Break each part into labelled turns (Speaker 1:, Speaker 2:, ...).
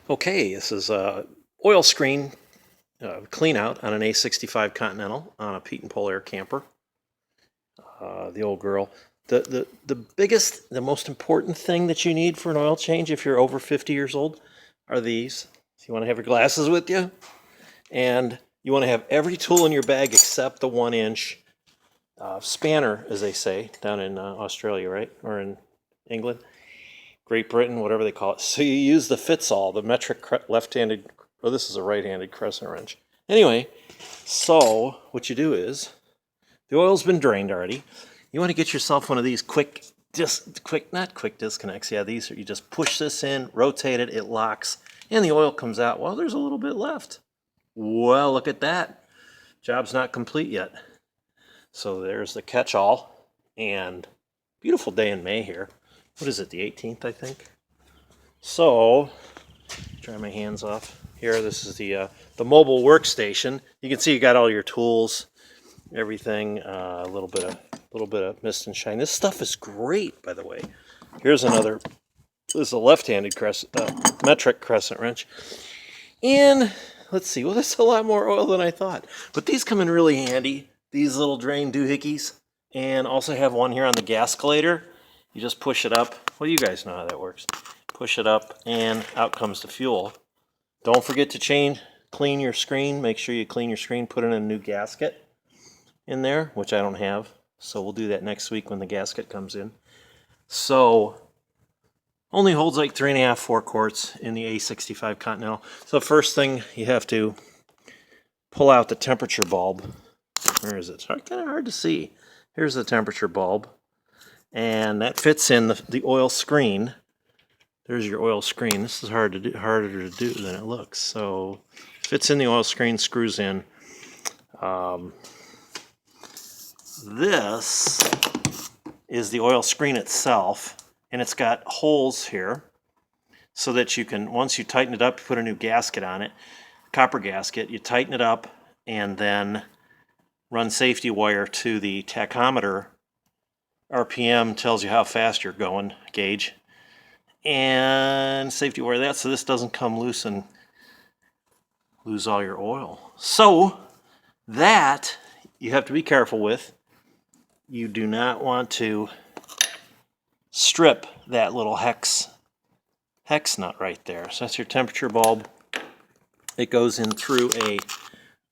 Speaker 1: Okay, this is a oil screen clean out on an A-65 Continental on a Pietenpol air camper. The old girl. The biggest, the most important thing that you need for an oil change if you're over 50 years old are these. So you want to have your glasses with you, and you want to have every tool in your bag except the 1-inch spanner, as they say, down in Australia, right? Or in England. Great Britain, whatever they call it. So you use the fits-all, the metric left-handed, oh, this is a right-handed crescent wrench. Anyway, so what you do is, the oil's been drained already. You want to get yourself one of these not quick disconnects. Yeah, these are, you just push this in, rotate it, it locks, and the oil comes out. Well, there's a little bit left. Well, look at that. Job's not complete yet. So there's the catch-all, and beautiful day in May here. What is it, the 18th, I think? So, dry my hands off. Here, this is the mobile workstation. You can see you got all your tools, everything. A little bit of mist and shine. This stuff is great, by the way. Here's another. This is a left-handed metric crescent wrench. And let's see. Well, that's a lot more oil than I thought. But these come in really handy. These little drain doohickeys, and also have one here on the gascolator. You just push it up. Well, you guys know how that works. Push it up, and out comes the fuel. Don't forget to clean your screen. Make sure you clean your screen. Put in a new gasket in there, which I don't have. So we'll do that next week when the gasket comes in. So only holds like 3.5, 4 quarts in the A-65 Continental. So first thing, you have to pull out the temperature bulb. Where is it? It's kind of hard to see. Here's the temperature bulb. And that fits in the oil screen. There's your oil screen. This is harder to do than it looks. So fits in the oil screen, screws in. This is the oil screen itself, and it's got holes here so that you can, once you tighten it up, you put a new gasket on it, copper gasket, you tighten it up and then run safety wire to the tachometer. RPM tells you how fast you're going, gauge, and safety wire that so this doesn't come loose and lose all your oil. So that you have to be careful with. You do not want to strip that little hex nut right there. So that's your temperature bulb. It goes in through a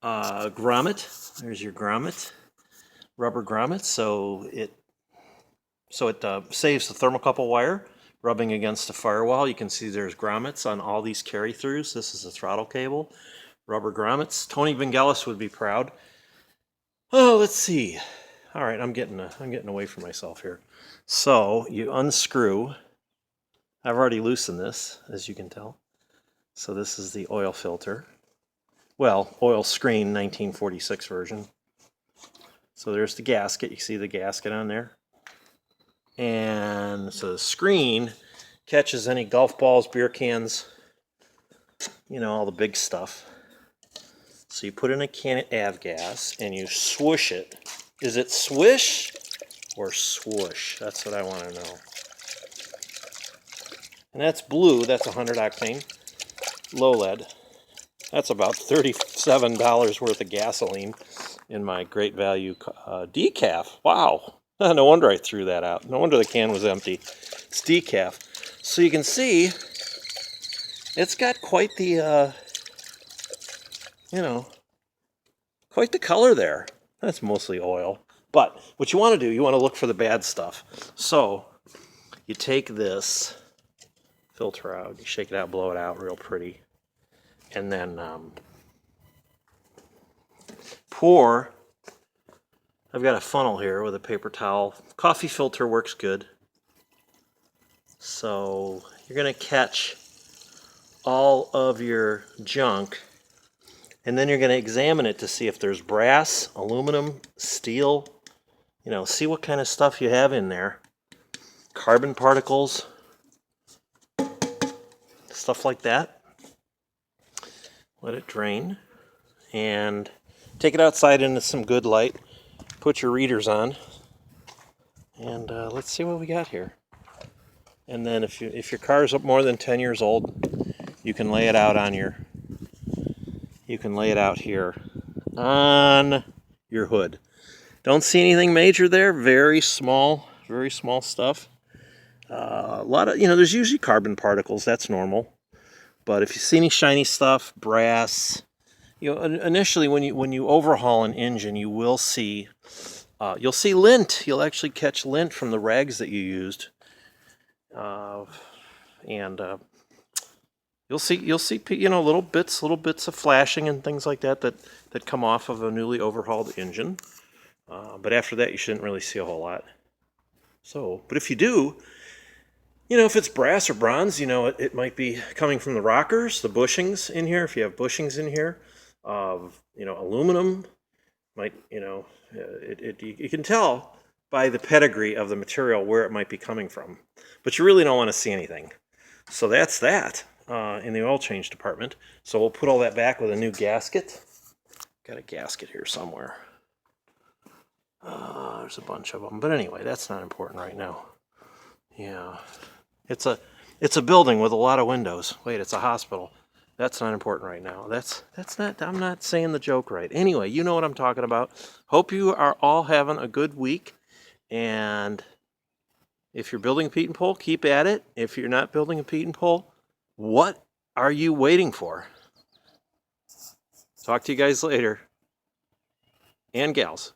Speaker 1: grommet. There's your grommet, rubber grommet. So it saves the thermocouple wire rubbing against the firewall. You can see there's grommets on all these carry-throughs. This is a throttle cable, rubber grommets. Tony Vangelis would be proud. Oh, let's see. All right, I'm getting away from myself here. So you unscrew. I've already loosened this, as you can tell. So this is the oil filter. Well, oil screen, 1946 version. So there's the gasket. You see the gasket on there. And so the screen catches any golf balls, beer cans, you know, all the big stuff. So you put in a can of avgas and you swoosh it. Is it swish or swoosh? That's what I want to know. And that's blue. That's 100 octane, low lead. That's about $37 worth of gasoline in my great value decaf. Wow. No wonder I threw that out. No wonder the can was empty. It's decaf. So you can see it's got quite the, quite the color there. That's mostly oil. But what you want to do, you want to look for the bad stuff. So you take this filter out, you shake it out, blow it out real pretty, and then pour. I've got a funnel here with a paper towel. Coffee filter works good. So you're going to catch all of your junk, and then you're going to examine it to see if there's brass, aluminum, steel, see what kind of stuff you have in there. Carbon particles, stuff like that. Let it drain, and take it outside into some good light. Put your readers on, and let's see what we got here. And then if your car is more than 10 years old, you can lay it out on your, you can lay it out here on your hood. Don't see anything major there. Very small stuff. A lot of, there's usually carbon particles. That's normal. But if you see any shiny stuff, brass, initially when you overhaul an engine, you will see, you'll see lint. You'll actually catch lint from the rags that you used, and you'll see little bits of flashing and things like that come off of a newly overhauled engine. But after that, you shouldn't really see a whole lot. So, but if you do, if it's brass or bronze, it might be coming from the rockers, the bushings in here. If you have bushings in here, aluminum might, you can tell by the pedigree of the material where it might be coming from. But you really don't want to see anything. So that's that in the oil change department. So we'll put all that back with a new gasket. Got a gasket here somewhere. There's a bunch of them. But anyway, that's not important right now. Yeah. It's a building with a lot of windows. Wait, it's a hospital. That's not important right now. That's not, I'm not saying the joke right. Anyway, you know what I'm talking about. Hope you are all having a good week. And if you're building a Pietenpol, keep at it. If you're not building a Pietenpol, what are you waiting for? Talk to you guys later. And gals.